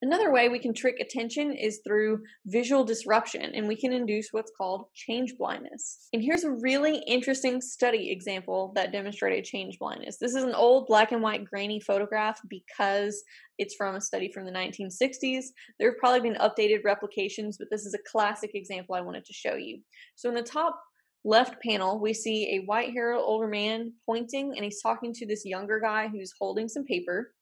Another way we can trick attention is through visual disruption, and we can induce what's called change blindness. And here's a really interesting study example that demonstrated change blindness. This is an old black and white grainy photograph because it's from a study from the 1960s. There have probably been updated replications, but this is a classic example I wanted to show you. So in the top left panel, we see a white-haired older man pointing, and he's talking to this younger guy who's holding some paper.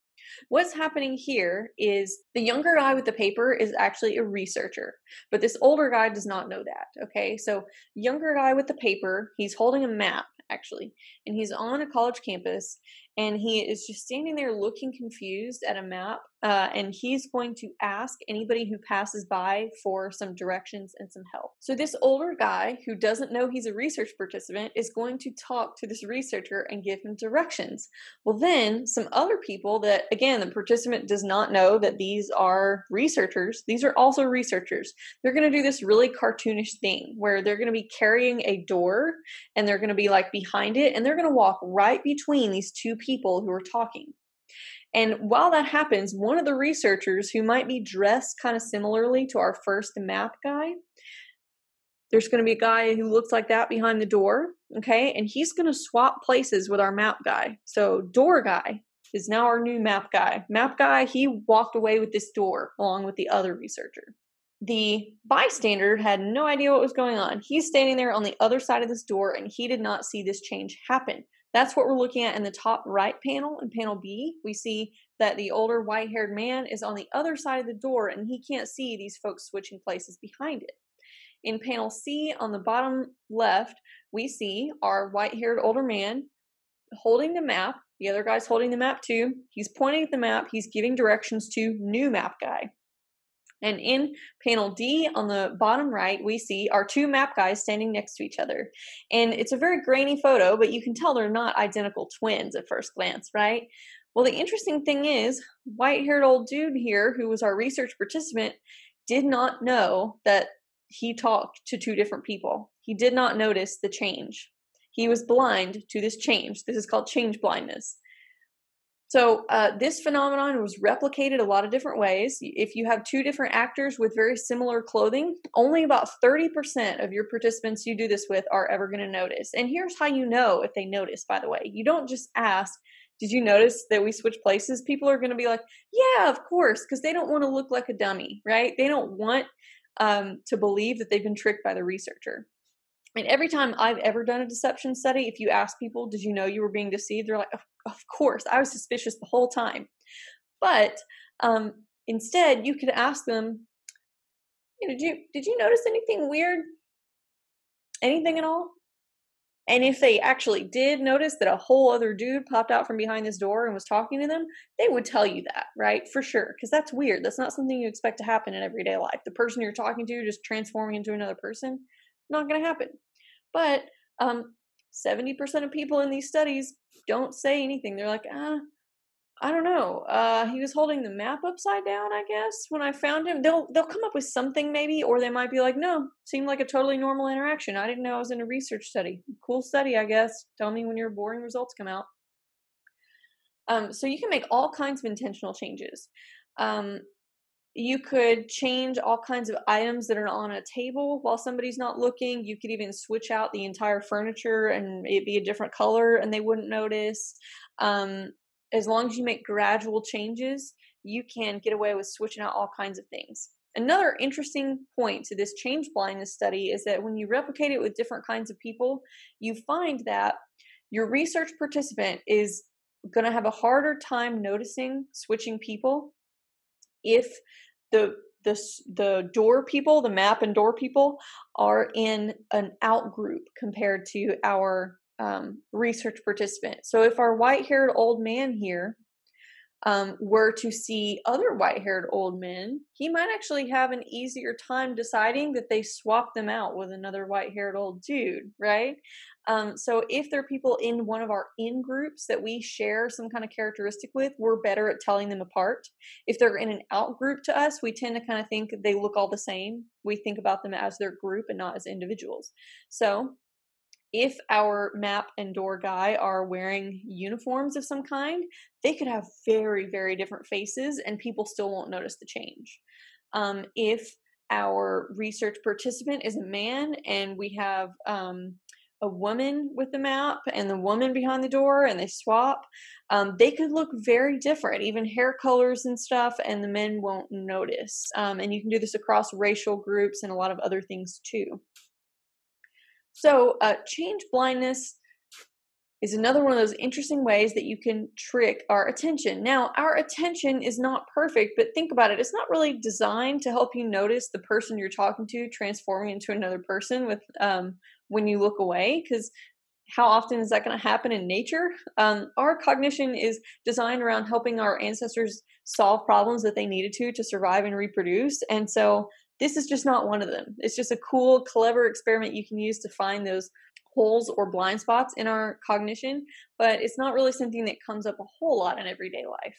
What's happening here is the younger guy with the paper is actually a researcher, but this older guy does not know that, okay? So younger guy with the paper, he's holding a map actually, and he's on a college campus, and he is just standing there looking confused at a map, and he's going to ask anybody who passes by for some directions and some help. So this older guy who doesn't know he's a research participant is going to talk to this researcher and give him directions. Well, then some other people that, again, the participant does not know that these are researchers. These are also researchers. They're going to do this really cartoonish thing where they're going to be carrying a door, and they're going to be like behind it, and they're going to walk right between these two people who are talking. And while that happens, one of the researchers who might be dressed kind of similarly to our first map guy, there's going to be a guy who looks like that behind the door, okay? And he's going to swap places with our map guy. So door guy is now our new map guy. Map guy, he walked away with this door along with the other researcher. The bystander had no idea what was going on. He's standing there on the other side of this door, and he did not see this change happen. That's what we're looking at in the top right panel. In panel B, we see that the older white-haired man is on the other side of the door, and he can't see these folks switching places behind it. In panel C, on the bottom left, we see our white-haired older man holding the map. The other guy's holding the map too. He's pointing at the map. He's giving directions to new map guy. And in panel D, on the bottom right, we see our two map guys standing next to each other. And it's a very grainy photo, but you can tell they're not identical twins at first glance, right? Well, the interesting thing is, white-haired old dude here, who was our research participant, did not know that he talked to two different people. He did not notice the change. He was blind to this change. This is called change blindness. So this phenomenon was replicated a lot of different ways. If you have two different actors with very similar clothing, only about 30% of your participants you do this with are ever going to notice. And here's how you know if they notice, by the way. You don't just ask, did you notice that we switched places? People are going to be like, yeah, of course, because they don't want to look like a dummy, right? They don't want to believe that they've been tricked by the researcher. And every time I've ever done a deception study, if you ask people, did you know you were being deceived? They're like, of course, I was suspicious the whole time. But instead, you could ask them, did you notice anything weird? Anything at all? And if they actually did notice that a whole other dude popped out from behind this door and was talking to them, they would tell you that, right? For sure, because that's weird. That's not something you expect to happen in everyday life. The person you're talking to just transforming into another person, not going to happen. But 70% of people in these studies don't say anything. They're like, I don't know. He was holding the map upside down, I guess, when I found him. They'll come up with something maybe, or they might be like, no, seemed like a totally normal interaction. I didn't know I was in a research study. Cool study, I guess. Tell me when your boring results come out. So you can make all kinds of intentional changes. You could change all kinds of items that are on a table while somebody's not looking. You could even switch out the entire furniture and it be a different color and they wouldn't notice. As long as you make gradual changes, you can get away with switching out all kinds of things. Another interesting point to this change blindness study is that when you replicate it with different kinds of people, you find that your research participant is going to have a harder time noticing switching people if the door people, the map and door people, are in an out group compared to our research participant. So if our white-haired old man here were to see other white-haired old men, he might actually have an easier time deciding that they swap them out with another white-haired old dude, right? So if there are people in one of our in-groups that we share some kind of characteristic with, we're better at telling them apart. If they're in an out-group to us, we tend to kind of think they look all the same. We think about them as their group and not as individuals. So If our map and door guy are wearing uniforms of some kind, they could have very, very different faces and people still won't notice the change. If our research participant is a man and we have a woman with the map and the woman behind the door and they swap, they could look very different, even hair colors and stuff, and the men won't notice. And you can do this across racial groups and a lot of other things too. So, change blindness is another one of those interesting ways that you can trick our attention. Now, our attention is not perfect, but think about it. It's not really designed to help you notice the person you're talking to transforming into another person with when you look away, because how often is that going to happen in nature? Our cognition is designed around helping our ancestors solve problems that they needed to survive and reproduce. And so this is just not one of them. It's just a cool, clever experiment you can use to find those holes or blind spots in our cognition, but it's not really something that comes up a whole lot in everyday life.